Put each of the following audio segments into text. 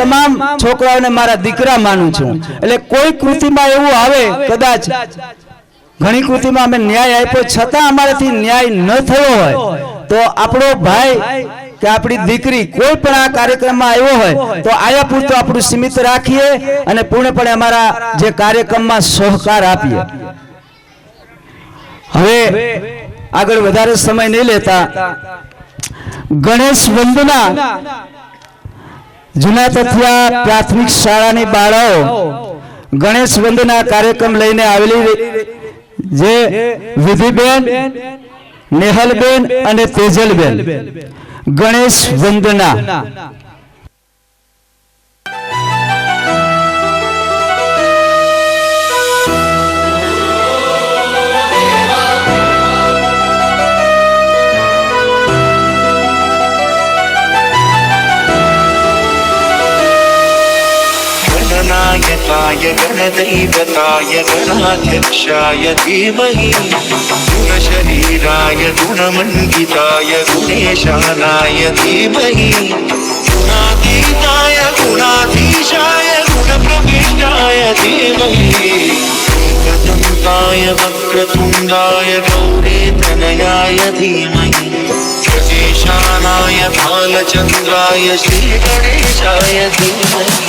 તમામ છોકરાઓને મારા દીકરા માનું છું। એટલે કોઈ કૃતિમાં એવું આવે, કદાચ ઘણી કૃતિમાં અમે ન્યાય આપ્યો છતાં અમારાથી ન્યાય ન થયો હોય તો આપણો ભાઈ કે આપણી દીકરી કોઈ પણ આ કાર્યક્રમમાં આવ્યો હોય તો આયા પૂરતું આપણું સીમિત રાખીએ અને પૂર્ણપણે અમારા જે કાર્યક્રમમાં સહકાર આપીએ। હવે આગળ વધારે સમય નહીં લેતા ગણેશ વંદના જૂના તથિયા પ્રાથમિક શાળાની બાળાઓ ગણેશ વંદના કાર્યક્રમ લઈને આવેલી જે વિધિબેન, નેહલબેન અને તેજલબેન ગણેશ વંદના। गणनायकाय गणदैवताय गणाध्यक्षाय धीमहि गुणशरीराय गुणमण्डिताय गुणेशानाय धीमहि गुणातीताय गुणाधीशाय गुणप्रविष्टाय धीमहि एकदन्ताय वक्रतुण्डाय गौरीतनयाय धीमहि गजेशानाय बालचन्द्राय श्रीगणेशाय धीमहि।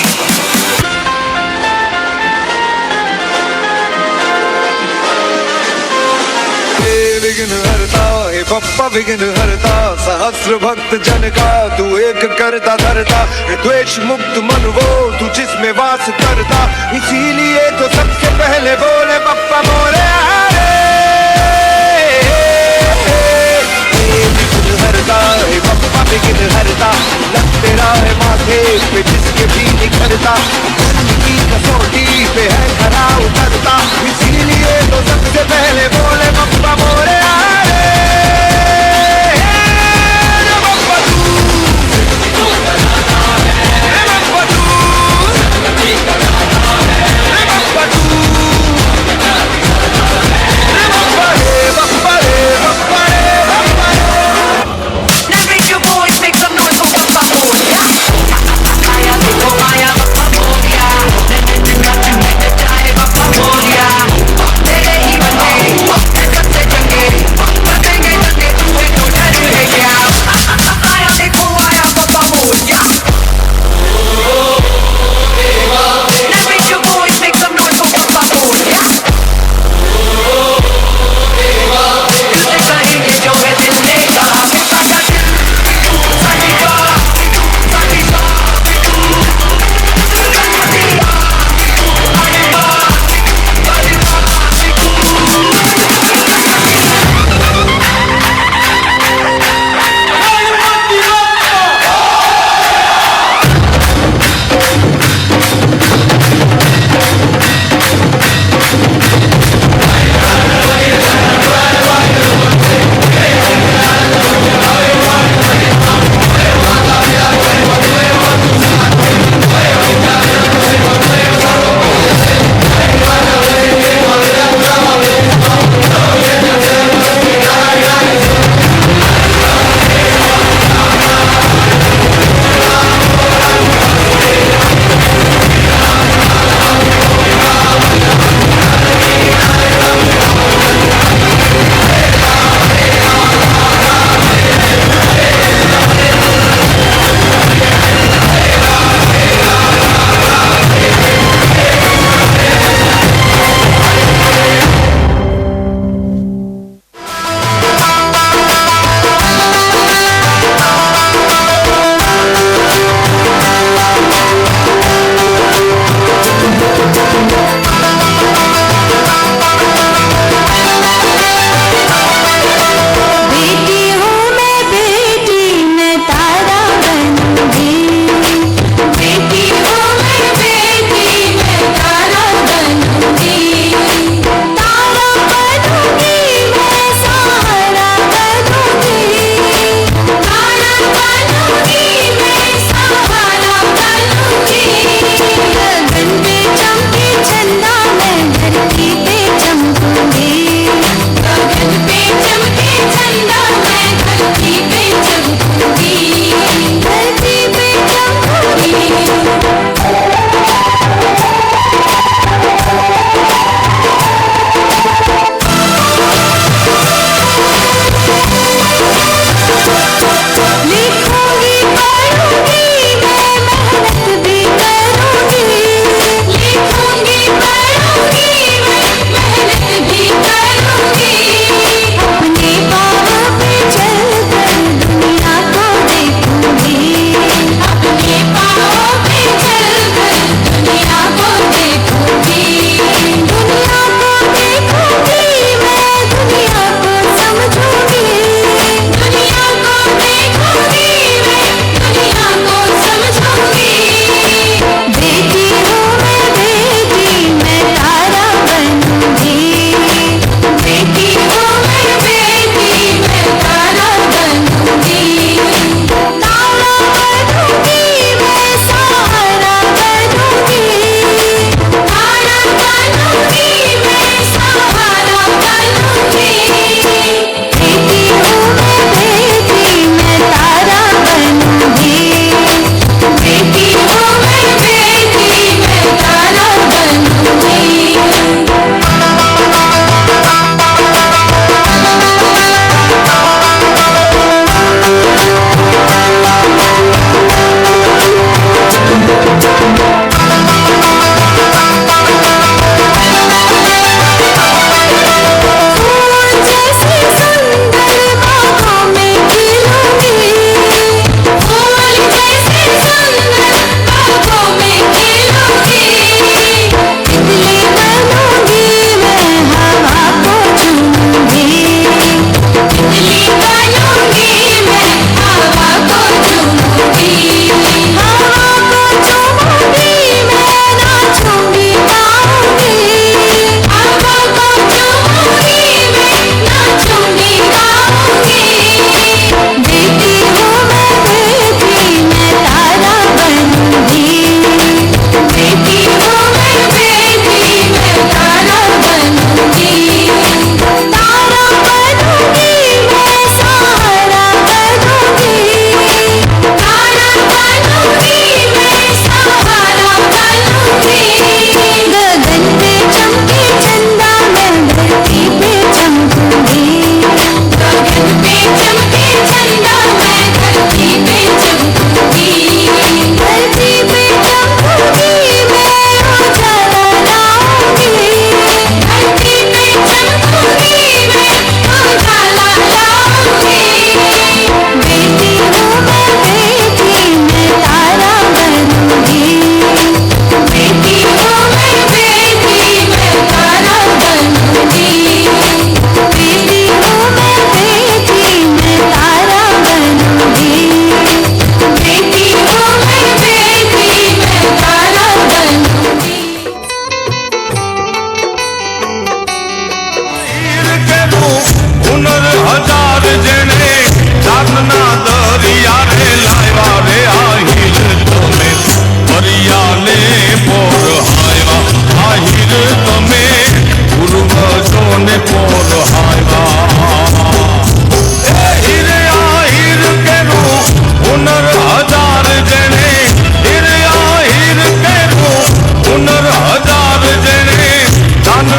विघ्न हरता हे बप्पा विघ्न हरता, सहस्र भक्त जन का तू एक करता धरता, द्वेष मुक्त मन वो तू जिसमें वास करता, इसीलिए तो सबसे पहले बोले बप्पा मोरे विघ्न हरता हे बप्पा विघ्न हरता, लग तेरा है माथे पे जिसके भी निखरता, की कसौटी पे है खरा उतरता, इसीलिए तो सबसे पहले बोले बप्पा मोरे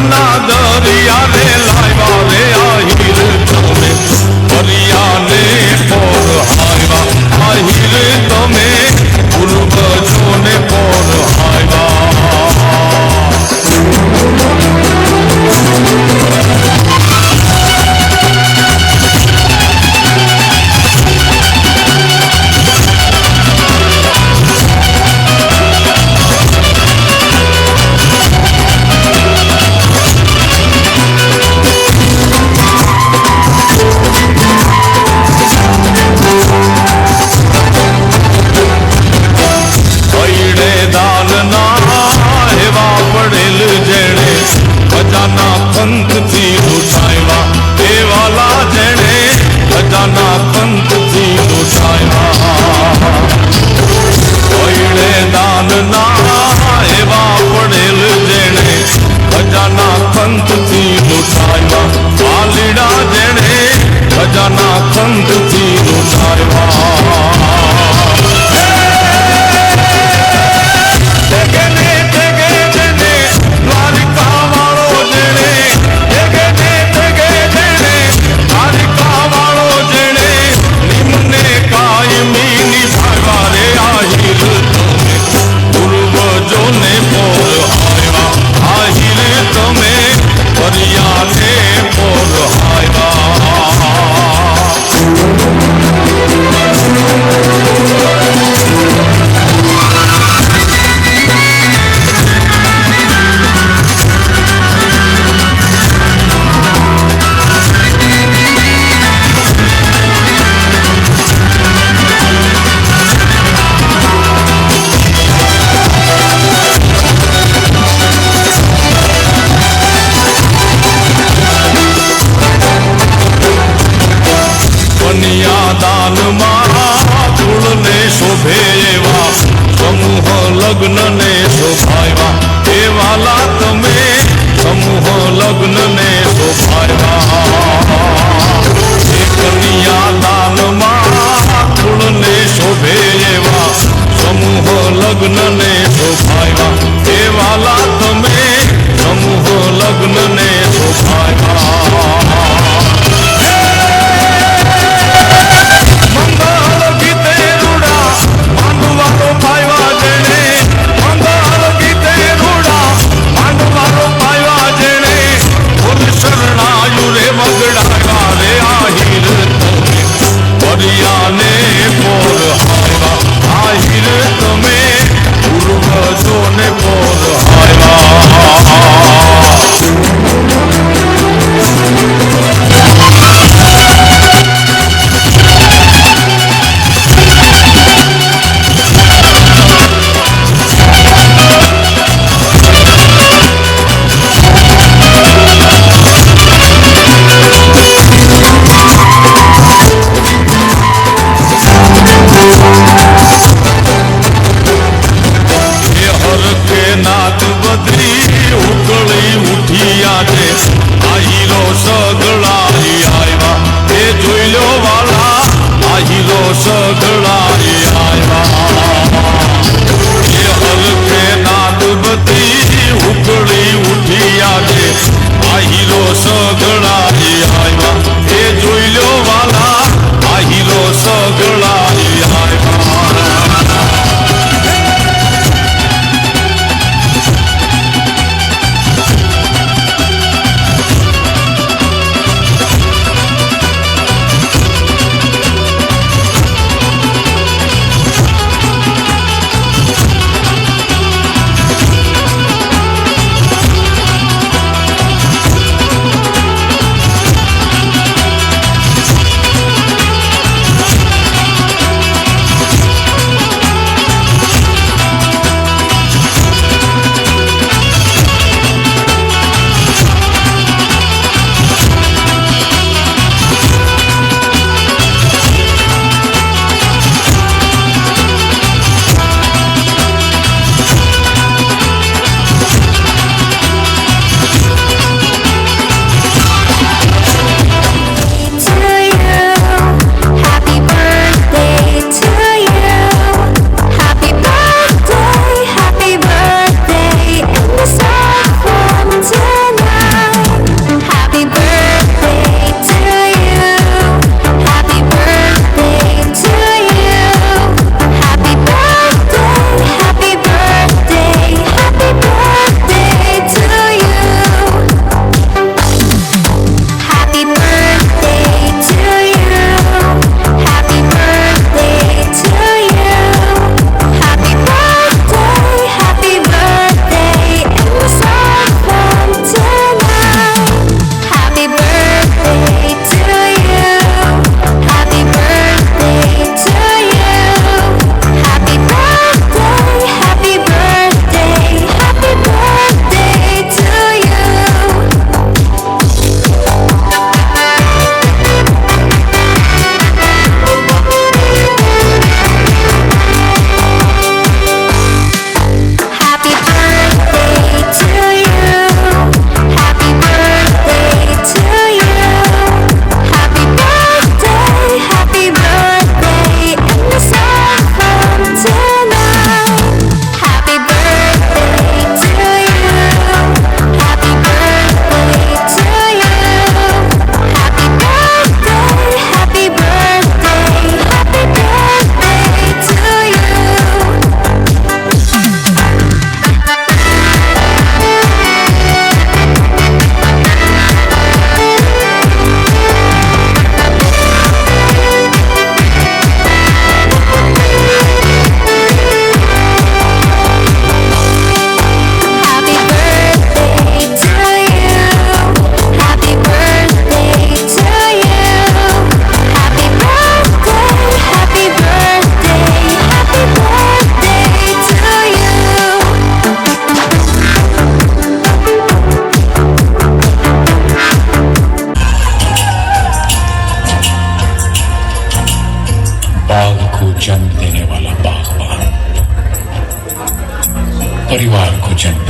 ના દરિયાને લાવ્યા રે આહીર તમે દરિયાને પોર હાયવા આહીર તમે પૂર્વજોને પોર હાયવા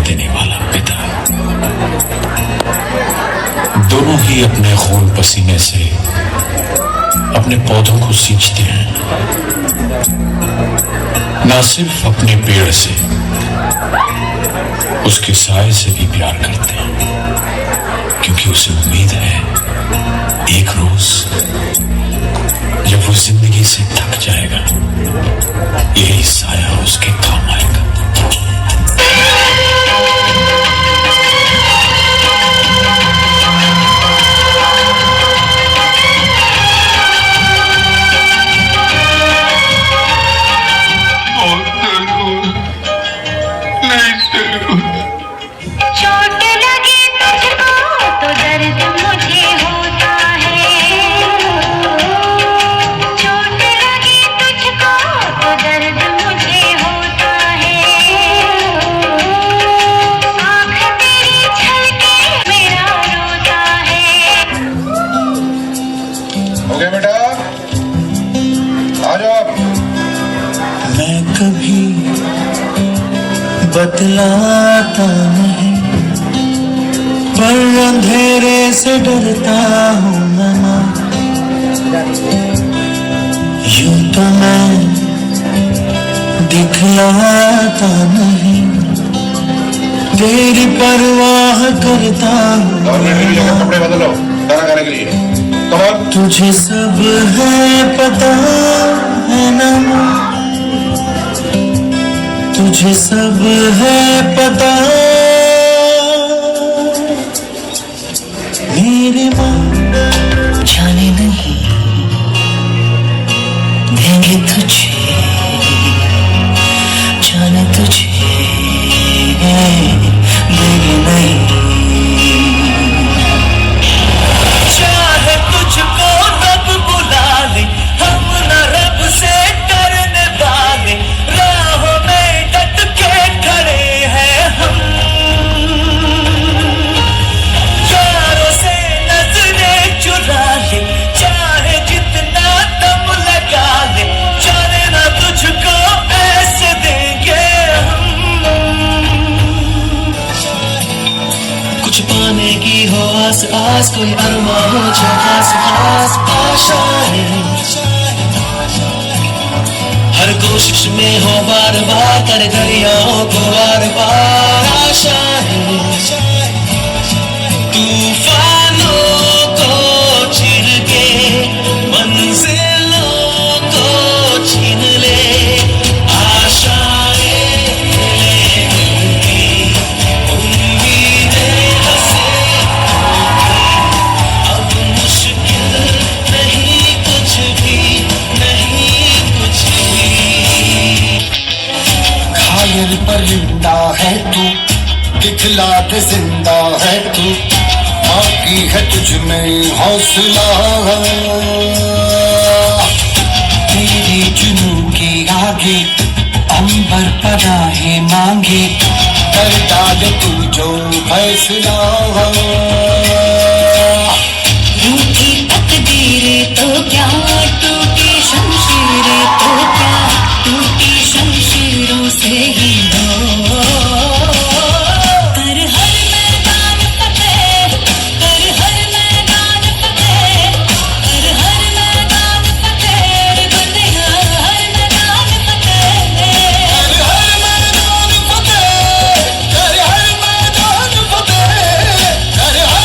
देने वाला पिता। दोनों ही अपने खून पसीने से अपने पौधों को सींचते हैं, ना सिर्फ अपने पेड़ से, उसके साए से भी प्यार करते हैं, क्योंकि उसे उम्मीद है एक रोज जब वो जिंदगी से थक जाएगा, यही साया उसके काम आएगा। बतलाता नहीं, पर अंधेरे से डरता हूँ मैं, यूं तो मैं दिखलाता नहीं, तेरी परवाह करता हूँ। कपड़े बदलो, खाना खाने के लिए। तुझे सब है पता है ना, तुझे सब है पता, मेरे माँ जाने नहीं देंगे तुझे, जाने तुझे देंगे नहीं। चाहे तुझको रब बुला ले, हम न रब से डरने वाले, राहों में डट के खड़े हैं हम, यारों से नजरें चुरा ले, चाहे जितना दम लगा ले, जाने ना तुझको ऐसे देंगे हम। कुछ पाने की हो आस आस, कोई अरमा हो जो खास खास आशाएं, हर कोशिश में हो बार बार कर दरियाओं को बार बार आशाएं, तूफानों को चिर के मंजिलों को छीन ले, आशाएं लेगी, उम्मीदें हंसे, अब मुश्किल नहीं कुछ भी, नहीं कुछ भी। घायल परिंदा है तू, दिखला के जिंदा है तू, बाकी है तुझ में हौसला, तेरी जुनून के आगे अंबर पनाहे मांगे, कर डाल तू जो फैसला। रूठी तकदीरें तो क्या, टूटी शमशीरें तो क्या, टूटी शमशीरों से ही हो, कर हर मैदान फतेह, कर हर मैदान फतेह, कर हर मैदान फतेह, बंदिया हर मैदान फतेह, कर हर मैदान फतेह, कर हर मैदान फतेह, कर हर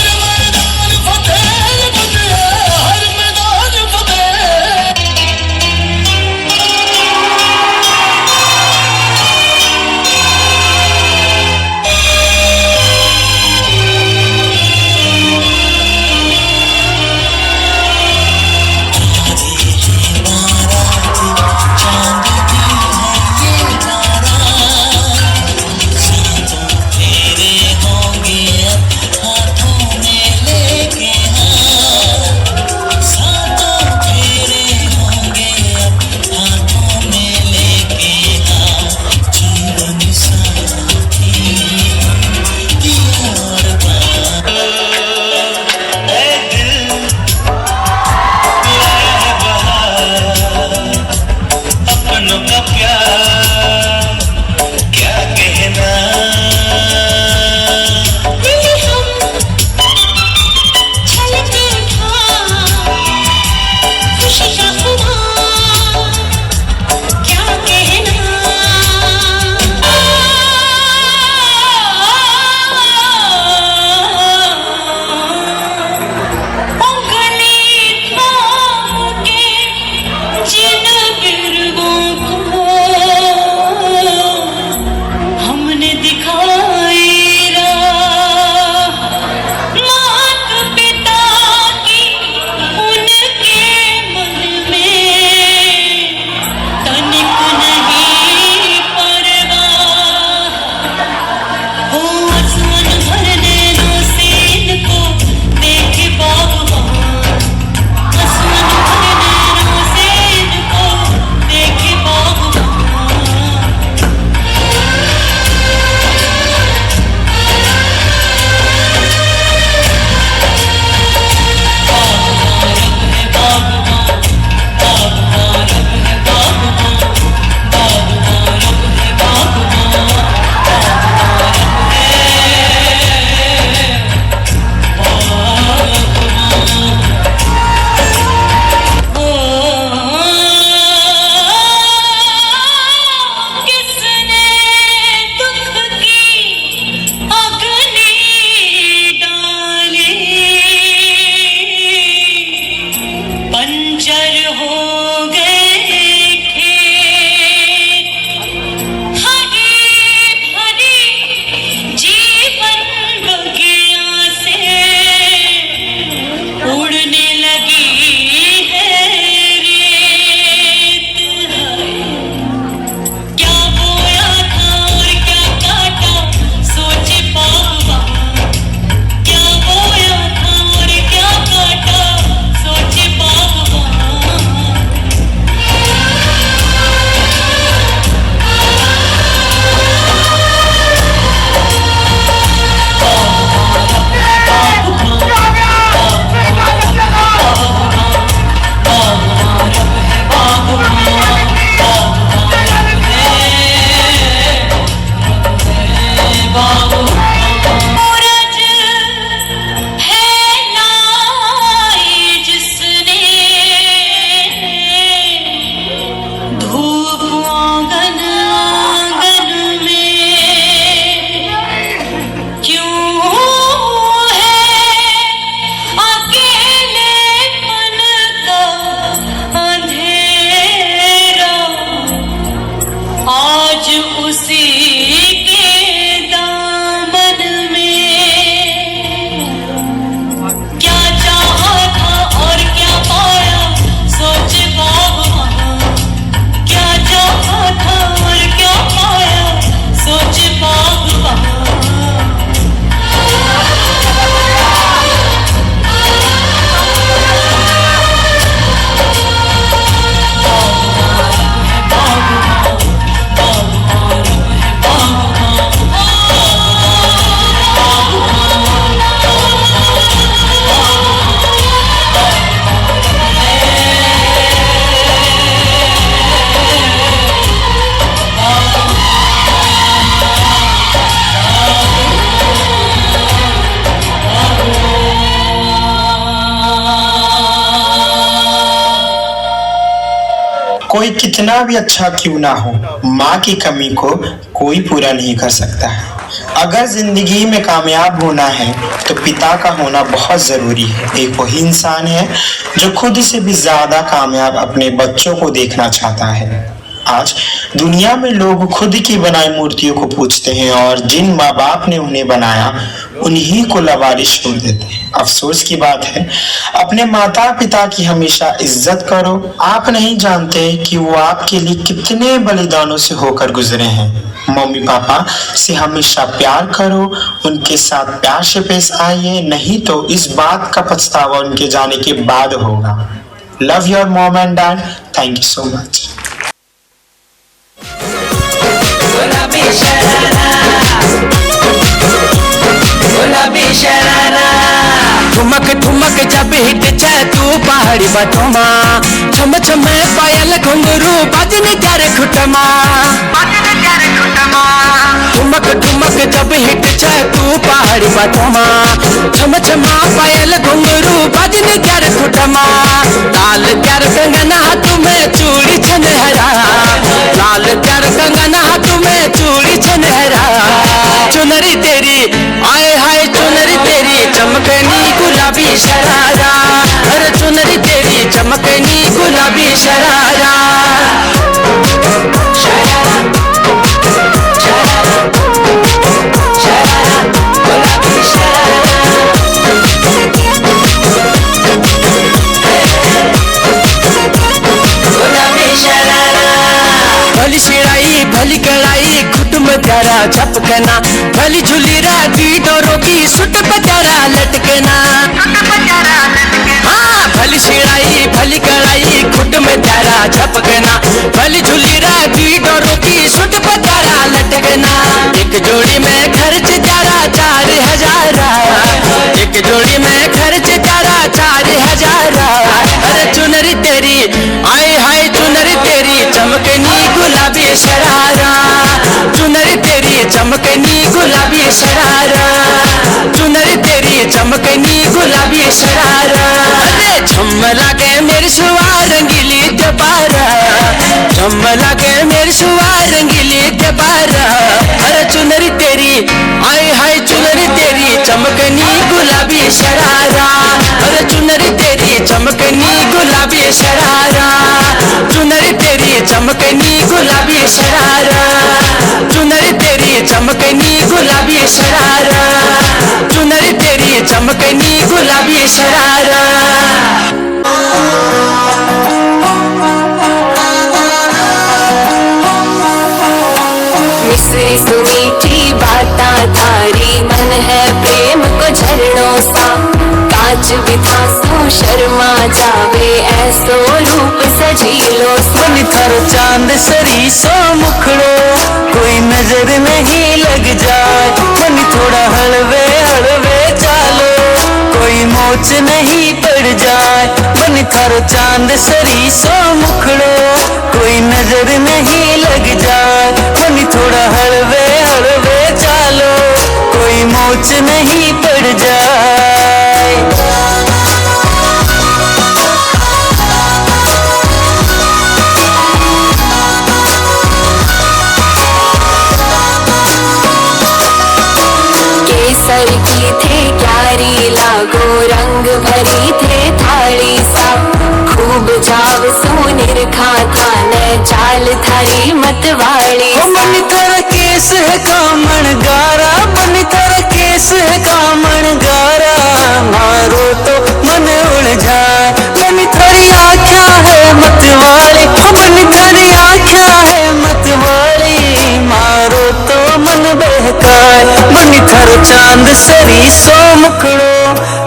कोई कितना भी अच्छा क्यों ना हो, माँ की कमी को कोई पूरा नहीं कर सकता है। अगर जिंदगी में कामयाब होना है तो पिता का होना बहुत जरूरी है। एक वही इंसान है जो खुद से भी ज्यादा कामयाब अपने बच्चों को देखना चाहता है। आज दुनिया में लोग खुद की बनाई मूर्तियों को पूजते हैं और जिन माँ बाप ने उन्हें बनाया उन्हीं को लावारिस छोड़ देते हैं। अफसोस की बात है, अपने माता पिता की हमेशा इज्जत करो। आप नहीं जानते कि वो आपके लिए कितने बलिदानों से होकर गुजरे हैं। मम्मी पापा से हमेशा प्यार करो, उनके साथ प्यार से पेश आइए, नहीं तो इस बात का पछतावा उनके जाने के बाद होगा। Love your mom and dad. Thank you so much. ठुमक ठुमक जब हिट छे तू पहाड़ी बटमा, छम छम पायल घुंघरू बजने क्यारे खुटमा। ठुमक ठुमक जब हिट छे तू पहाड़ी बटमा, छम छम पायल घुंघरू बजने क्यारे खुटमा। लाल क्यार कंगना हाथ में चूड़ी छनहरा, लाल क्यार कंगना हाथ में चूड़ी छनहरा। चुनरी तेरी आए हाय चुनरी तेरी चमकनी गुलाबी शरारा, अरे चुनरी तेरी चमकनी गुलाबी शरारा। भली शिराई भली कड़ाई खुद में प्यारा झपकना, भली झुली राती डोरों की सुट बजारा लटकना। हाँ भली शिराई भली कड़ाई खुद में प्यारा झपकना, भली झुली राती डोरों की सुट बजारा लटकना। एक जोड़ी में खर्च जारा 4000, एक जोड़ी में खर्च जारा 4000। अरे चुनरी तेरी आए हाय चुनरी तेरी चमकनी गुलाबी शरारा, चुनरी तेरी चमकनी गुलाबी शरारा, चुनरी तेरी चमकनी गुलाबी शरारा। अरे झम्मला के मेरी सुवार रंगीली दबारा, झम्मला के मेरी सुवार रंगीली दबारा। अरे चुनरी तेरी आए हाय चुनरी तेरी चमकनी गुलाबी शरारा, अरे चुनरी तेरी चमकनी गुलाबी शरारा, चुनरी तेरी चमकनी गुलाबी शरारा, चुनरी तेरी चमकनी गुलाबी शरारा, चुनरी तेरी चमकनी गुलाबी शरारा। मिश्री सुमीठी बाता थारी, मन है प्रेम को झरनों सा। कांच बिथा सो शर्मा जावे, ऐसो रूप सजीलो सा। मन थर चांद सरी सो मुखड़ो, कोई नजर नहीं लग जाए। मन थोड़ा हलवे हलवे चालो, कोई मोच नहीं पड़ जाए। मन थर चांद सरी सो मुखड़ो, कोई नजर नहीं लग जाए। मन थोड़ा हलवे हलवे चालो, कोई मोच नहीं पड़ जाए। केसर की थे क्यारी लागो, रंग भरी थे थाली सा। खूब जाव सोनेर खा थाने, चाल थारी मतवाली सा। मन थर केस है कामण गारा, मन थर केस है कामण गारा। मारो तो मन उड़ जाए, मन थरी आँखा है मतवाली, मन थरी आँखा है मतवाली। मारो तो मन बहकाए, मन थर चांद सरी सो मुखड़ो,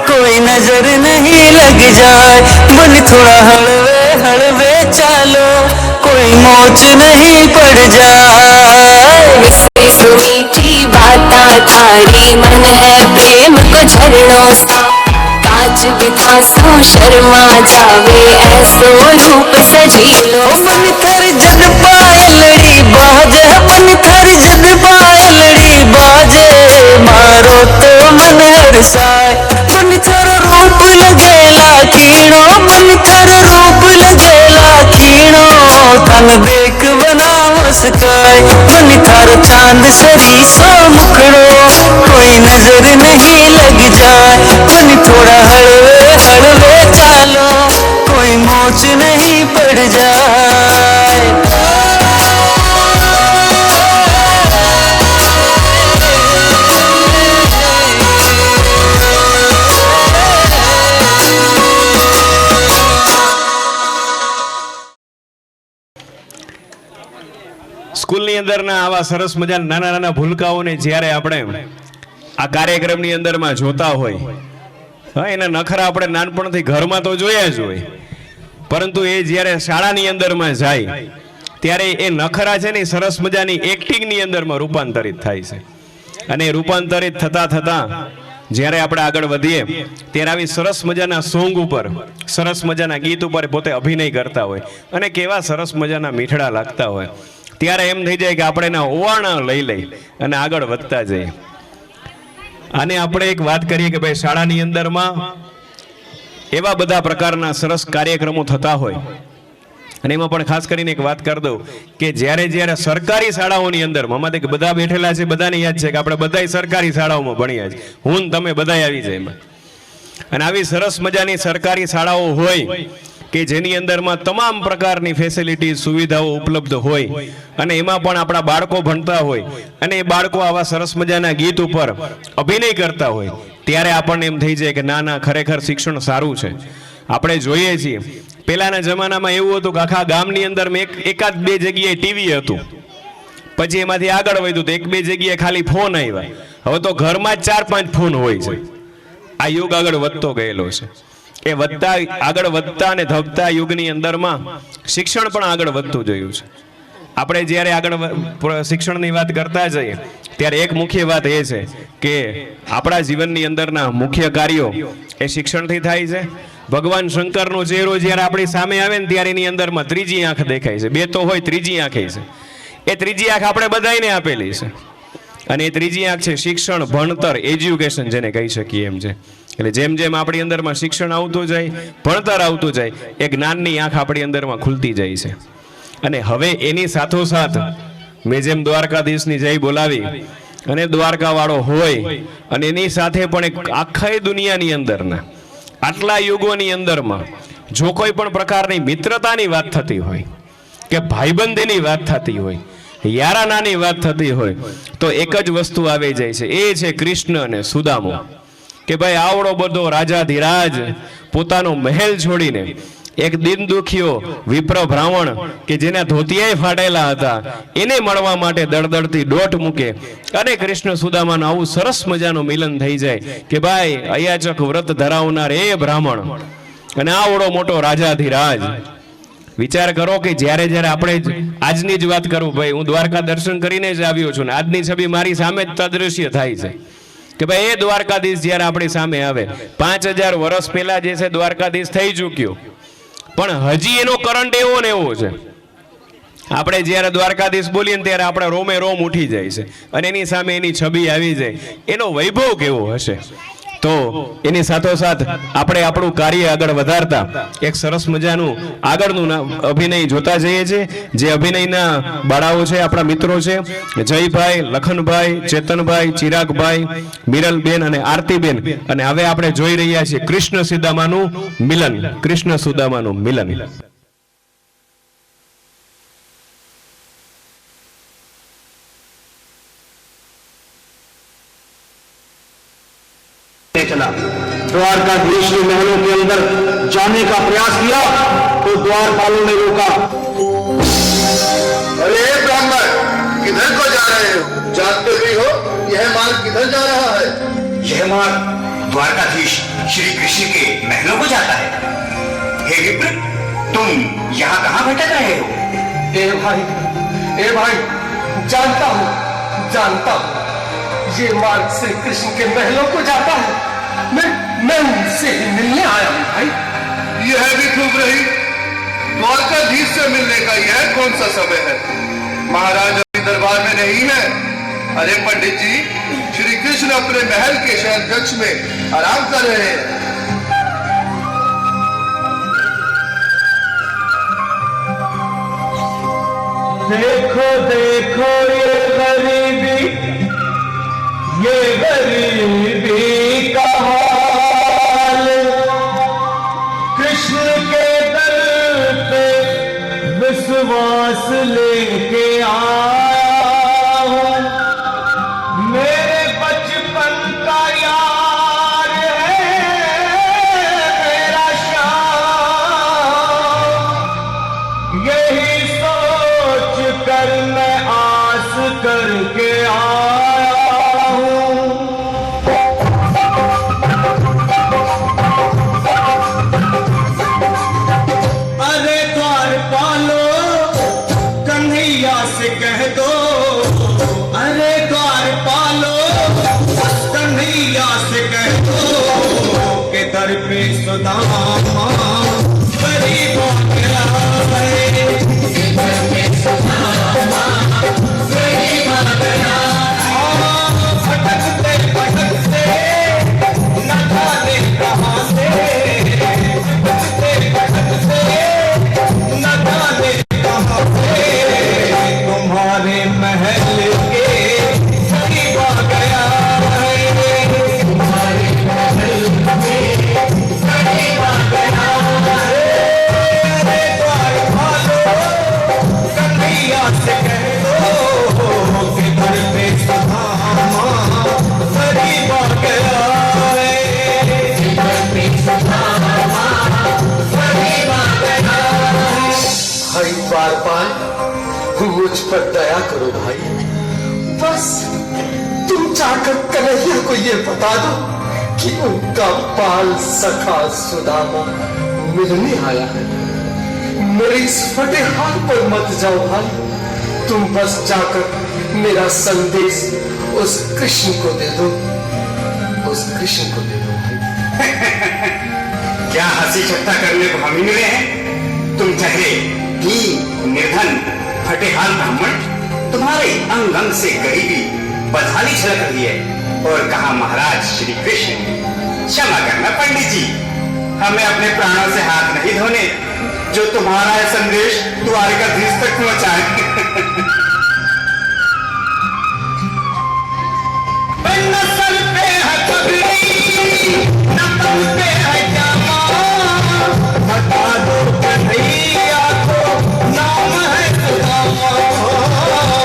कोई नजर नहीं लग जाए। मन थोड़ा हलवे हलवे चालो, कोई मोच नहीं पड़ जाए। मिश्री सुमीठी बाता थारी, मन है प्रेम को झरनों सा। कांच बिथा सो शर्मा जावे, ऐसो रूप सजीलो सा। मन थर जद पायलड़ी बाजे, मन थर जद पायलड़ी बाजे। मारो तो मन हरसाए, मन थर रूप लगेला खीणो, मन थर रूप लगेला खीणो। मन देख बनाओ सकाय मन थारो चांद सरी सो मुखड़ो कोई नजर नहीं लग जाए मन थोड़ा हड़वे हड़वे चालो कोई मोच नहीं पड़ जाए સ્કૂલની અંદરના આવા સરસ મજાના નાના નાના ભૂલકાઓને જ્યારે આપણે આ કાર્યક્રમની અંદરમાં જોતા હોય, હા, એના નખરા આપણે નાનપણથી ઘરમાં તો જોયા જ હોય, પરંતુ એ જ્યારે શાળાની અંદરમાં જાય ત્યારે એ નખરા છે ને સરસ મજાની એક્ટિંગની અંદરમાં રૂપાંતરિત થાય છે. અને રૂપાંતરિત થતા થતા જ્યારે આપણે આગળ વધીએ ત્યારે આવી સરસ મજાના સોંગ ઉપર, સરસ મજાના ગીત ઉપર પોતે અભિનય કરતા હોય અને કેવા સરસ મજાના મીઠડા લાગતા હોય, ત્યારે એમ થઈ જાય કે આપણે એના ઓવાણા લઈ લઈ અને આગળ વધતા જઈએ. અને આપણે એક વાત કરીએ કે ભાઈ શાળાની અંદરમાં એવા બધા પ્રકારના સરસ કાર્યક્રમો થતા હોય, અને એમાં પણ ખાસ કરીને એક વાત કરી દઉં કે જ્યારે સરકારી શાળાઓની અંદરમાં, આમાંથી બધા બેઠેલા છે, બધાને યાદ છે કે આપણે બધાય સરકારી શાળાઓમાં ભણ્યા છે, હું ને તમે બધાય આવી જાય એમાં. અને આવી સરસ મજાની સરકારી શાળાઓ હોય કે જેની અંદરમાં તમામ પ્રકારની ફેસિલિટી, સુવિધાઓ ઉપલબ્ધ હોય, અને એમાં પણ આપણા બાળકો ભણતા હોય અને એ બાળકો આવા સરસ મજાના ગીત ઉપર અભિનય કરતા હોય, ત્યારે આપણને એમ થઈ જાય કે ના ના, ખરેખર શિક્ષણ સારું છે. આપણે જોઈએ છીએ પહેલાના જમાનામાં એવું હતું કે આખા ગામની અંદર એકાદ બે જગ્યાએ ટીવી હતું, પછી એમાંથી આગળ વધ્યું તો એક બે જગ્યાએ ખાલી ફોન આવ્યા, હવે તો ઘરમાં જ 4-5 ફોન હોય છે. આ યુગ આગળ વધતો ગયેલો છે. એ આગળ વધતા અને ધબતા યુગની અંદરમાં શિક્ષણ પણ આગળ વધતું જોયું છે. આપણે જ્યારે આગળ શિક્ષણની વાત કરતા જઈએ ત્યારે એક મુખ્ય વાત એ છે કે આપણા જીવનની અંદરના મુખ્ય કાર્યો એ શિક્ષણથી થાય છે. ભગવાન શંકરનો ચહેરો જ્યારે આપણી સામે આવે ને ત્યારે એની અંદરમાં ત્રીજી આંખ દેખાય છે. બે તો હોય, ત્રીજી આંખ છે. એ ત્રીજી આંખ આપણે બધાને આપેલી છે, અને એ ત્રીજી આંખ છે શિક્ષણ, ભણતર, એજ્યુકેશન જેને કહી શકીએ એમ છે. એટલે જેમ જેમ આપણી અંદરમાં શિક્ષણ આવતું જાય, ભણતર આવતું જાય, એ જ્ઞાનની આંખ આપણી અંદરમાં ખુલતી જાય છે. અને હવે એની સાથોસાથ મેં જેમ દ્વારકાધીશની જય બોલાવી, અને દ્વારકાવાળો હોય અને એની સાથે પણ એક આખી દુનિયાની અંદરના આટલા યુગોની અંદરમાં જો કોઈ પણ પ્રકારની મિત્રતાની વાત થતી હોય કે ભાઈબંધીની વાત થતી હોય, યારાનાની વાત થતી હોય, તો એક જ વસ્તુ આવી જાય છે, એ છે કૃષ્ણ અને સુદામો. કે ભાઈ આવડો બધો રાજાધિરાજ પોતાનો મહેલ છોડીને એક દિન દુખિયો વિપ્ર બ્રાહ્મણ કે જેના ધોતિયાય ફાટેલા હતા એને મળવા માટે દળદળતી દોટ મૂકે, અને કૃષ્ણ સુદામાનું આવું સરસ મજાનું મિલન થઈ જાય કે ભાઈ અયાચક વ્રત ધરાવનાર એ બ્રાહ્મણ અને આવડો મોટો રાજાધિરાજ. વિચાર કરો કે જ્યારે આપણે આજની જ વાત કરું, ભાઈ હું દ્વારકા દર્શન કરીને જ આવ્યો છું ને આજની છબી મારી સામે જ તદ્રશ્ય થાય છે કે ભાઈ એ દ્વારકાધીશ જ્યારે આપણી સામે આવે, 5000 વર્ષ પહેલા જે છે દ્વારકાધીશ થઈ ચૂક્યો, પણ હજી એનો કરંટ એવો ને એવો છે. આપણે જ્યારે દ્વારકાધીશ બોલીએ ત્યારે આપણે રોમે રોમ ઉઠી જાય છે, અને એની સામે એની છબી આવી જાય, એનો વૈભવ કેવો હશે. તો એની સાથોસાથ આપણે આપણું કાર્ય આગળ વધારતા એક સરસ મજાનું આગળનું અભિનય જોતા જઈએ છીએ. જે અભિનયના બાળાઓ છે, આપણા મિત્રો છે, જયભાઈ, લખનભાઈ, ચેતનભાઈ, ચિરાગભાઈ, મિરલબેન અને આરતીબેન. અને હવે આપણે જોઈ રહ્યા છીએ કૃષ્ણ સુદામાનું મિલન, કૃષ્ણ સુદામાનું મિલન. चला द्वारकाधीश के महलों के अंदर जाने का प्रयास किया तो द्वारपालों ने रोका। अरे ब्राह्मण, किधर को जा रहे हो? जानते भी हो यह मार्ग किधर जा रहा है? यह मार्ग द्वारकाधीश श्री कृष्ण के महलों को जाता है। हे विप्र, तुम यहाँ कहाँ भटक रहे हो? ए भाई, जानता हूँ ये मार्ग श्री कृष्ण के महलों को जाता है। मैं उनसे ही मिलने आया हूँ भाई। यह भी खूब रही, द्वारकाधीश से मिलने का यह कौन सा समय है? महाराज अभी दरबार में नहीं है। अरे पंडित जी, श्री कृष्ण अपने महल के शयन कक्ष में आराम कर रहे हैं। देखो देखो ये गरीबी का हाल, कृष्ण के दर पे विश्वास लेके आया हूँ, मेरे बचपन का यार है मेरा श्याम, यही सोच कर मैं आस करके आया हूँ। अरे द्वारपालो कन्हैया से कह दो, अरे द्वारपालो कन्हैया से कह दो के दर पे सुदामा गरीब हो गया है, दर पे सुदामा गरीब हो गया। भटकते भटकते न जाने कहाँ से, भटकते भटकते न जाने कहाँ से तुम्हारे महल के करीब आ गया है, तुम्हारे महल के करीब आ गया है। अरे द्वारपालो कन्हैया से कह दो कि दर पे सुदामा गरीब आ गया है, दर पे सुदामा गरीब आ गया है। भाई द्वारपाल, मुझ पर दया करो भाई, बस तुम जाकर कन्हैया को ये बता दो कि उनका बाल सखा सुदामा मिलने आया है। मेरे इस फटे हाथ पर मत जाओ भाई, तुम बस जाकर मेरा संदेश उस कृष्ण को दे दो, उस कृष्ण को दे दो भाई। क्या हंसी ठट्ठा करने को हम ही मिले हैं? तुम चाहे भी निर्धन फटेहाल ब्राह्मण, तुम्हारे अंग अंग से गरीबी बदहाली झलक रही है। और कहा महाराज श्री कृष्ण, क्षमा करना पंडित जी, हमें अपने प्राणों से हाथ नहीं धोने जो तुम्हारा यह संदेश द्वारकाधीश तक पहुंचाए। न सर पे है पगड़ी, न तन पे है जामा, बता दो कन्हैया को नाम है सुदामा,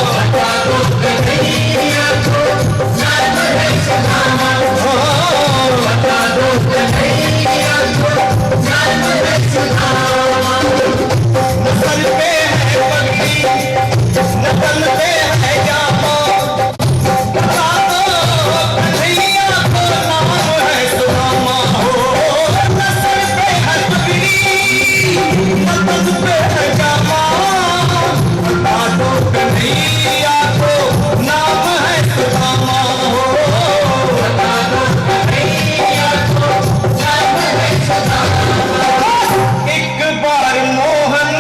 बता दो कन्हैया को नाम है सुदामा, बता दो कन्हैया को नाम है सुदामा। न सर पे है पगड़ी, न तन पे है जामा, बता दो कन्हैया को नाम है सुदामा, न सर पे है पगड़ी, न तन पे है जामा, बता दो कन्हैया को नाम है सुदामा, बता दो कन्हैया को नाम है सुदामा। एक बार मोहन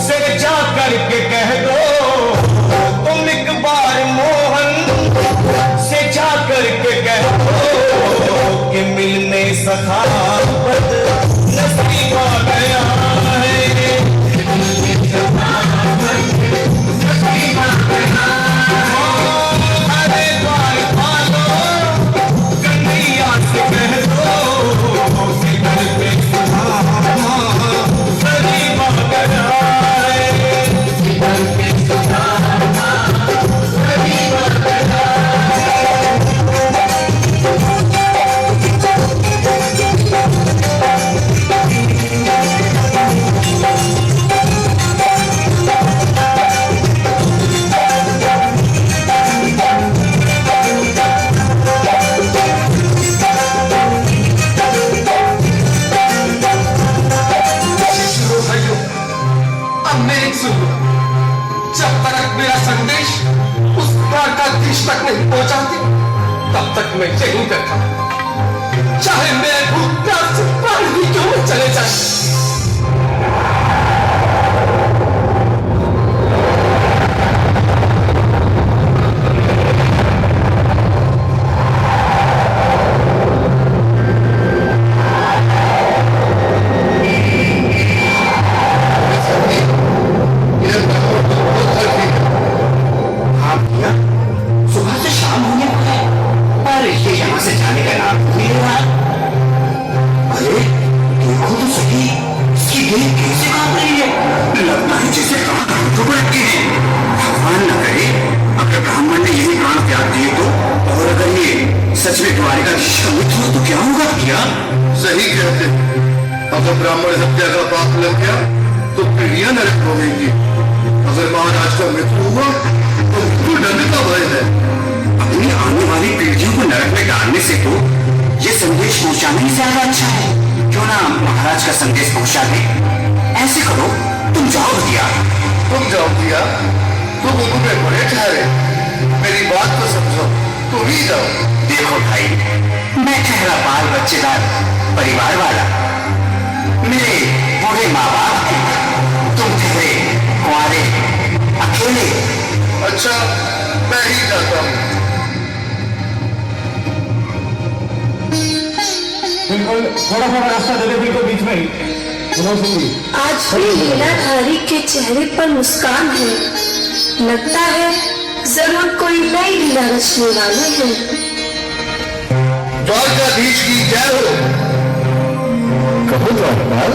से जा करके कह दो, तुम एक बार मोहन से जा करके कह दो कि मिलने सखा बद नसीब आ गया है, मिलने सखा बद नसीब आ गया है। अरे द्वारपालो कन्हैया से कह दो कि दर पे सुदामा गरीब आ गया है, दर पे सुदामा गरीब आ गया है। सुनो भाइयों, अब मेरी सुनो, जब तक मेरा संदेश उस द्वारकाधीश तक नहीं पहुंचाती तब तक मैं यहीं बैठा, चाहे मैं भूख प्यास से प्राण ही क्यों न चले जाए। किया? सही कहते, अगर ब्राह्मण हत्या का पाप लग गया तो पीढ़ियां नरक होंगी। अगर महाराज का मृत्यु हुआ तो मृत्यु दंड का भय है। अपनी आने वाली पीढ़ियों को नरक में डालने से तो ये संदेश पहुंचाना ही ज्यादा अच्छा है। क्यों ना महाराज का संदेश पहुंचा दे? ऐसे करो, तुम जाओ भैया। तुम जाओ भैया, तुम उम्र में बड़े ठहरे, मेरी बात तो समझो, तुम ही जाओ। देखो भाई, मैं ठहरा बाल बच्चेदार परिवार वाला, मेरे बूढ़े माँ बाप हैं, तुम ठहरे कुंवारे अकेले। अच्छा, मैं ही जाता हूँ। बिल्कुल थोड़ा थोड़ा रास्ता दे दे, बिल्कुल बीच में ही। आज भी लीलाधारी के चेहरे पर मुस्कान है। लगता है जरूर कोई नई लीला रचने वाले हैं। द्वारकाधीश की जय हो। कहो द्वारपाल,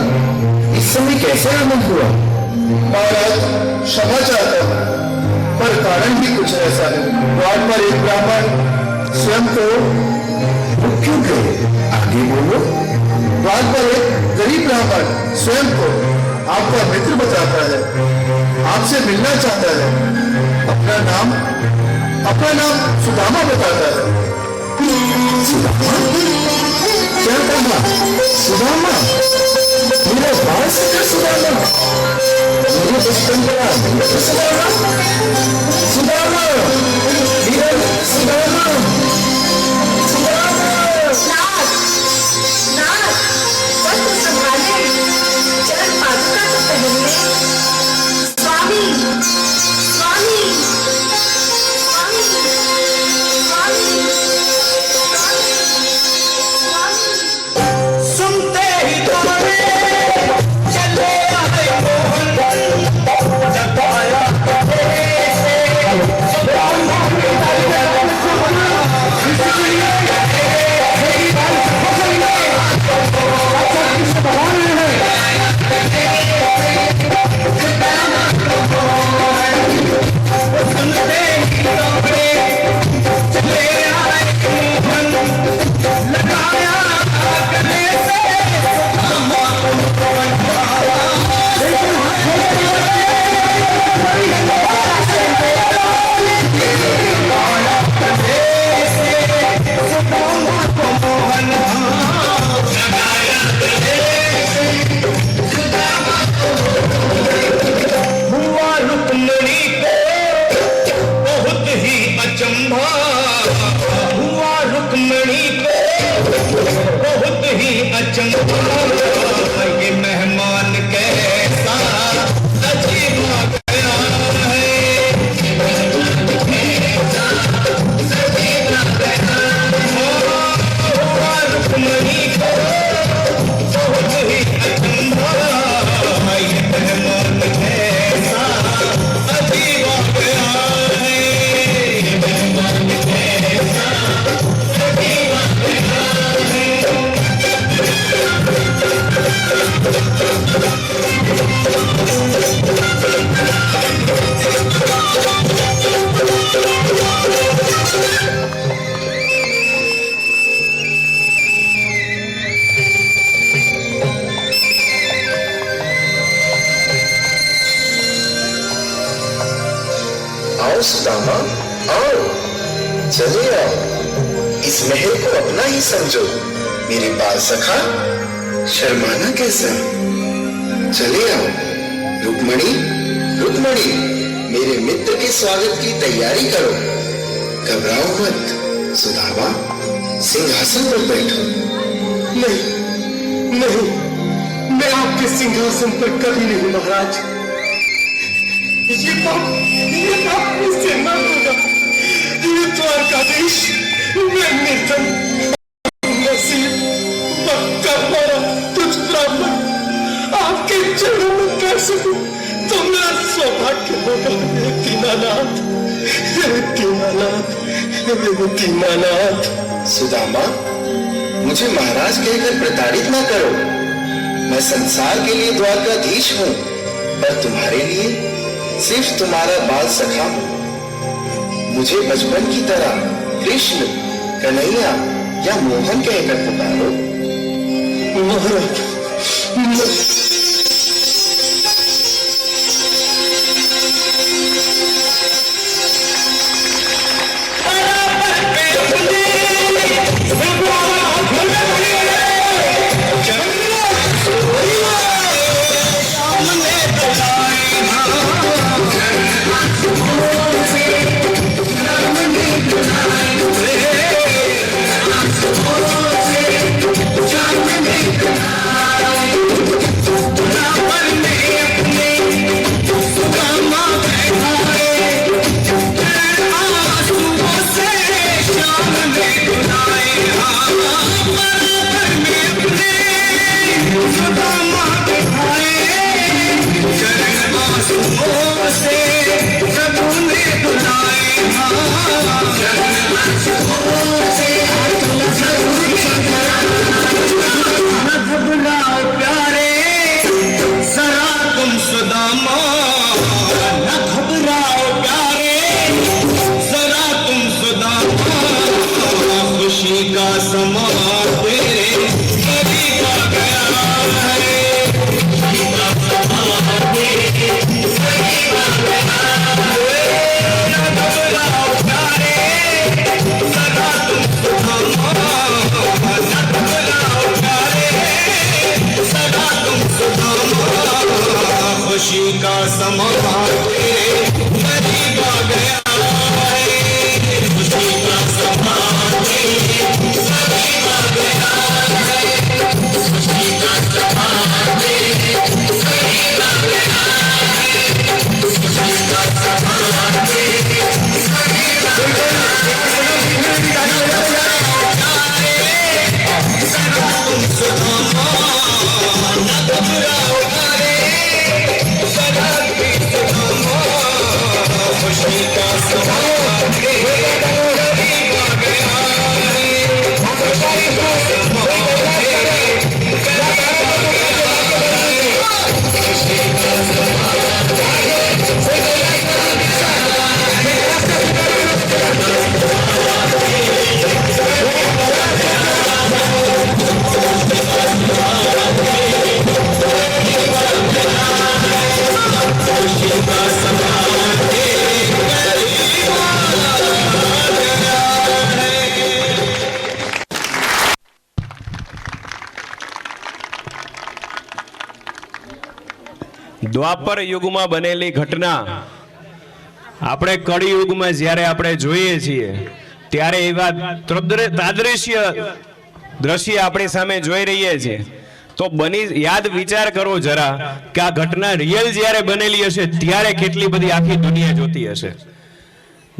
इस समय कैसे आनंद हुआ? महाराज क्षमा चाहता हूँ, पर कारण भी कुछ ऐसा है। द्वार पर एक ब्राह्मण स्वयं को वो क्यों कहे? आगे बोलो। द्वार पर एक गरीब ब्राह्मण स्वयं को आपका मित्र बताता है, आपसे मिलना चाहता है। अपना नाम सुदामा बताता है। सुदामा? क्या कहा? सुदामा? मेरा बाल सखा सुदामा? मेरे बचपन का मित्र सुदामा? सुदामा? मेरा सुदामा? सुदामा? चरण पादुका तो पहनने। स्वामी, स्वामी, स्वामी, स्वामी, स्वामी। सुनते ही तुम्हारे चले आए मोहन, जब आया ये मेहमान कैसा अजीब गया है। रुक्मणी को बहुत ही अचंभा, ये मेहमान कैसा अजीब गया है। ये मेहमान कैसा अजीब गया है। आओ सुदामा, आओ, चले आओ, इस महल को अपना ही समझो। मेरे बाल सखा, शर्माना कैसा? चले आओ। रुक्मणी, रुक्मणी, मेरे मित्र के स्वागत की तैयारी करो। घबराओ मत। सुदामा, सिंहासन पर बैठो। नहीं, नहीं, मैं आपके सिंहासन पर कभी नहीं महाराज। ये पाप मुझसे न होगा। ये द्वारकाधीश, मैं निर्धन, नसीब, पक्का मारा तुझ ब्राह्मण, आपके चरणों में कैसे हूँ तो मेरा सौभाग्य होगा। हे दीनानाथ, हे दीनानाथ, हे दीनानाथ। सुदामा, मुझे महाराज कहकर प्रताड़ित ना करो। मैं संसार के लिए द्वारकाधीश हूँ, पर तुम्हारे लिए सिर्फ तुम्हारा बाल सखा हूँ। मुझे बचपन की तरह कृष्ण, कन्हैया या मोहन कहकर पुकारो। દ્વાપર યુગમાં બનેલી ઘટના આપણે કળિયુગમાં જ્યારે આપણે જોઈએ છીએ ત્યારે એવા તાદૃશ્ય દ્રશ્ય આપણી સામે જોઈ રહીએ છીએ તો યાદ વિચાર કરો જરા કે આ ઘટના રિયલ જ્યારે બનેલી હશે ત્યારે કેટલી બધી આખી દુનિયા જોતી હશે.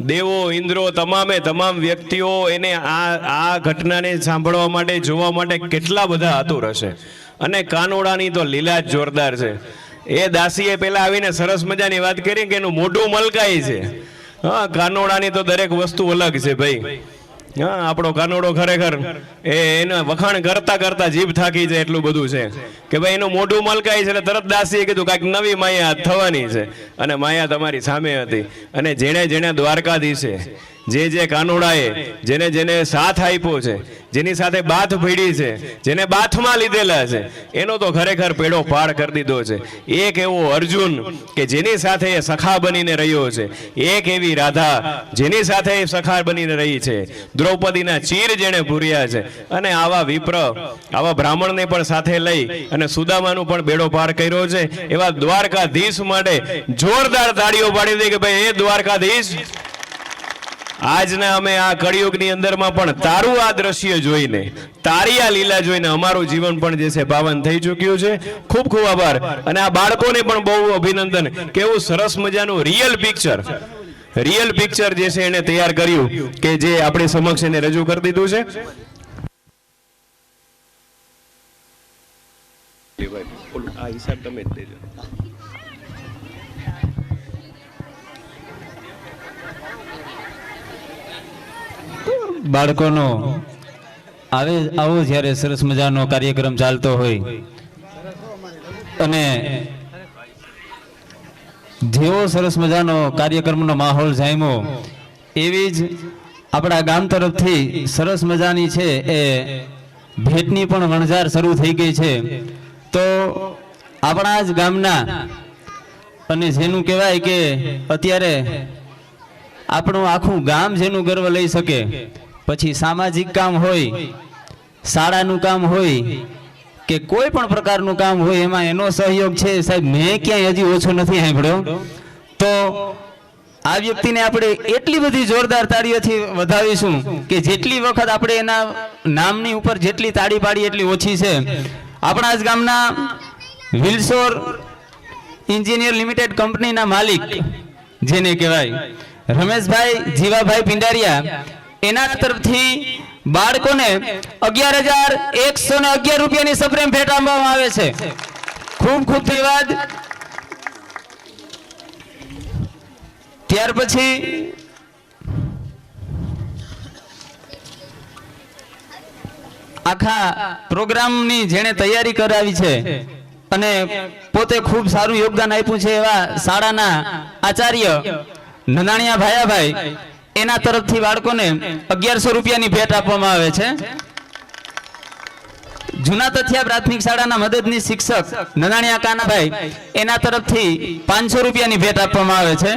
દેવો ઇન્દ્રો તમામ વ્યક્તિઓ એને આ ઘટનાને સાંભળવા માટે જોવા માટે કેટલા બધા આતુર હશે. અને કાનોડાની તો લીલા જ જોરદાર છે. એ દાસીએ પેલા આવીને સરસ મજાની વાત કરી કે એનું મોઢું મલકાય છે. હા, કાનોડાની તો દરેક વસ્તુ અલગ છે ભાઈ. હા, આપણો કાનોડો ખરેખર એના વખાણ કરતા કરતા જીભ થાકી જાય એટલું બધું છે કે ભાઈ એનું મોઢું મલકાય છે. એટલે તરત દાસીએ કીધું કાંઈક નવી માયા થવાની છે અને માયા તમારી સામે હતી. અને જેણે દ્વારકાધીશે જે કાનોડાએ જેને સાથ આપ્યો છે, જેની સાથે બાથ ભીડી છે, જેને બાથમાં લીધેલા છે, એનો તો ખરેખર પેડો પાર કરી દીધો છે. એક એવો અર્જુન કે જેની સાથે એ સખા બનીને રહ્યો છે, એક એવી રાધા જેની સાથે એ સખા બનીને રહી છે, દ્રૌપદીના ચીર જેણે પૂર્યા છે, અને આવા વિપ્ર આવા બ્રાહ્મણને પણ સાથે લઈ અને સુદામાનું પણ બેડો પાર કર્યો છે. એવા દ્વારકાધીશ માટે જોરદાર તાળીઓ પાડી દે કે ભાઈ એ દ્વારકાધીશ, આજના અમે આ કળિયુગની અંદરમાં પણ તારું આ દ્રશ્ય જોઈને, તારી આ લીલા જોઈને અમારું જીવન પણ જે છે પાવન થઈ ચૂક્યું છે. ખૂબ ખૂબ આભાર. અને આ બાળકોને પણ બહુ અભિનંદન. કેવું સરસ મજાનું રિયલ પિક્ચર જે છે એને તૈયાર કર્યું કે જે આપણી સમક્ષ એને રજૂ કરી દીધું છે. આ હિસાબ તમે જ દેજો. બાળકોનો આવો જ્યારે સરસ મજાનો કાર્યક્રમ ચાલતો હોય અને જેવો સરસ મજાનો કાર્યક્રમનો માહોલ જામ્યો એવી જ આપણા ગામ તરફથી સરસ મજાની છે એ ભેટની પણ વણઝાર શરૂ થઈ ગઈ છે. તો આપણા જ ગામના અને જેનું કહેવાય કે અત્યારે આપણું આખું ગામ જેનું ગર્વ લઈ શકે, પછી સામાજિક કામ હોય, શાળાનું કામ હોય કે કોઈ પણ પ્રકારનું કામ હોય, એમાં એનો સહયોગ છે સાહેબ મેં ક્યાંય હજી ઓછો નથી સાંભળ્યો. તો આ વ્યક્તિને આપણે એટલી બધી જોરદાર તાળીઓથી વધાવીશું કે જેટલી વખત આપણે એના નામની ઉપર જેટલી તાળી પાડી એટલી ઓછી છે. આપણા જ ગામના વિલસોર એન્જિનિયર લિમિટેડ કંપનીના માલિક જેને કહેવાય રમેશભાઈ જીવાભાઈ પિંડારિયા, એના તરફથી બાળકોને 11,111 રૂપિયાની સપ્રેમ ભેટ આપવામાં આવે છે. ખૂબ ખૂબ ધન્યવાદ. ત્યાર પછી આખા પ્રોગ્રામની જેણે તૈયારી કરાવી છે અને પોતે ખૂબ સારું યોગદાન આપ્યું છે એવા શાળાના આચાર્ય નંદાણીયા ભાયાભાઈ, એના તરફથી બાળકોને 1100 રૂપિયાની ભેટ આપવામાં આવે છે. જૂના તથિયા પ્રાથમિક શાળાના મદદની શિક્ષક નંદાણીયા કાનાભાઈ, એના તરફથી 500 રૂપિયાની ભેટ આપવામાં આવે છે.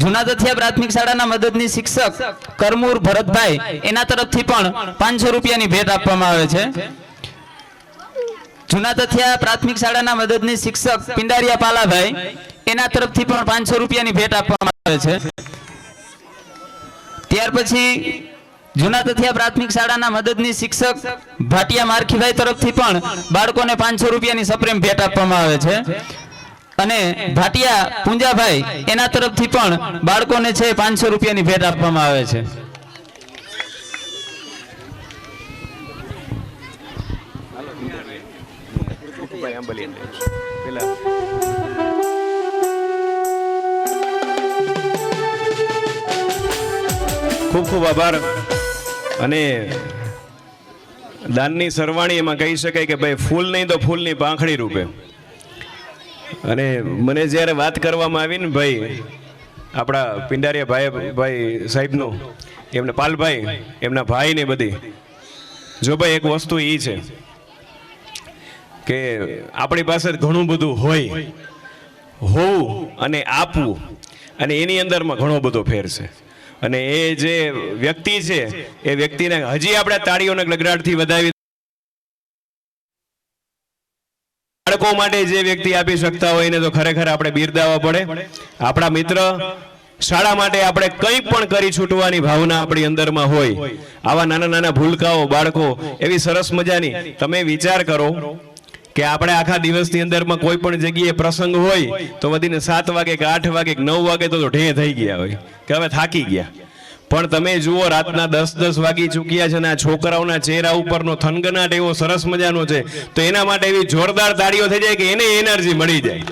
જૂના તથિયા પ્રાથમિક શાળાના મદદની શિક્ષક કરમૂર ભરતભાઈ, એના તરફથી પણ 500 રૂપિયાની ભેટ આપવામાં આવે છે. જૂના તથિયા પ્રાથમિક શાળાના મદદની શિક્ષક પિંડારિયા પાલાભાઈ, એના તરફથી પણ 500 રૂપિયાની ભેટ આપવામાં આવે છે. ત્યાર પછી જૂના તથિયા પ્રાથમિક શાળાના મદદની શિક્ષક ભાટિયા મારખીભાઈ તરફથી પણ બાળકોને 500 રૂપિયાની સપ્રેમ ભેટ આપવામાં આવે છે. અને ભાટિયા પૂંજાભાઈ, એના તરફથી પણ બાળકોને છે 500 રૂપિયાની ભેટ આપવામાં આવે છે. ખૂબ ખૂબ આભાર. અને દાનની સરવાણી એમાં કહી શકાય કે ભાઈ ફૂલ નહીં તો ફૂલની પાંખડી રૂપે. અને મને જ્યારે વાત કરવામાં આવી ને ભાઈ આપણા પિંડારિયા ભાઈ સાહેબનું, એમને પાલભાઈ, એમના ભાઈ ને બધી, જો ભાઈ એક વસ્તુ એ છે કે આપણી પાસે ઘણું બધું હોય, હોવું અને આપવું, અને એની અંદરમાં ઘણો બધો ફેર છે. અને એ જે વ્યક્તિ છે એ વ્યક્તિને હજી આપણે તાળીઓના ગડગડાટથી વધાવી, બાળકો માટે જે વ્યક્તિ આપી શકતા હોય એને તો ખરેખર આપણે બિરદાવવા પડે. આપણા મિત્ર શાળા માટે આપણે કંઈ પણ કરી છૂટવાની ભાવના આપણી અંદરમાં હોય, આવા નાના નાના ભૂલકાઓ બાળકો, એવી સરસ મજાની તમે વિચાર કરો કે આપણે આખા દિવસની અંદરમાં કોઈ પણ જગ્યાએ પ્રસંગ હોય તો વધીને 7 વાગે કે 8 વાગે કે 9 વાગે તો ઢે થઈ ગયા હોય કે હવે થાકી ગયા. પણ તમે જુઓ રાતના 10 વાગી ચૂક્યા છે અને આ છોકરાઓના ચહેરા ઉપરનો થનગનાટ એવો સરસ મજાનો છે, તો એના માટે એવી જોરદાર તાળીઓ થઈ જાય કે એને એનર્જી મળી જાય.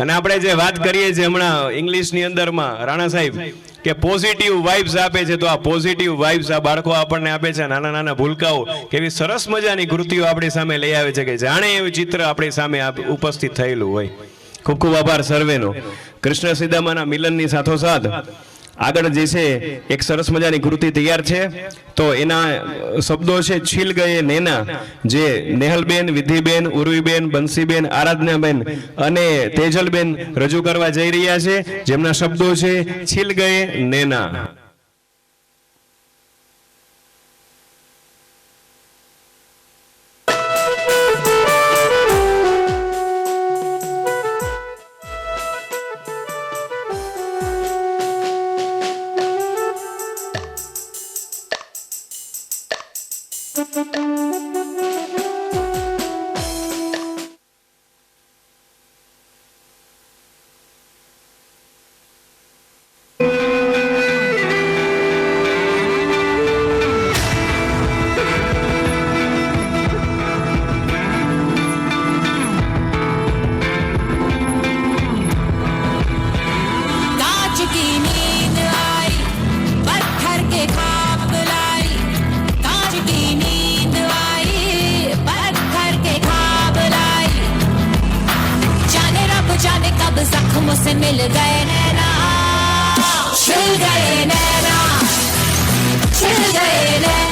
અને આપણે જે વાત કરીએ છીએ હમણાં ઇંગ્લિશની અંદરમાં રાણા સાહેબ કે પોઝિટિવ વાઇબ્સ આપે છે, તો આ પોઝિટિવ વાઇબ્સ આ બાળકો આપણને આપે છે. નાના નાના ભૂલકાઓ કેવી સરસ મજાની કૃતિઓ આપણી સામે લઈ આવે છે કે જાણે એવું ચિત્ર આપણી સામે ઉપસ્થિત થયેલું હોય. ખૂબ ખૂબ આભાર સર્વેનો. કૃષ્ણ સીદામાના મિલનની સાથોસાથ આગળ જે છે એક સરસ મજાની કૃતિ તૈયાર છે, તો એના શબ્દો છે છીલ ગયે નેના, જે નેહલબેન, વિધિબેન, ઉર્વીબેન, બંસીબેન, આરાધનાબેન અને તેજલબેન રજૂ કરવા જઈ રહ્યા છે, જેમના શબ્દો છે છીલ ગયે નેના. से मिल गए नैना, छिल गए नैना, छिल गए ने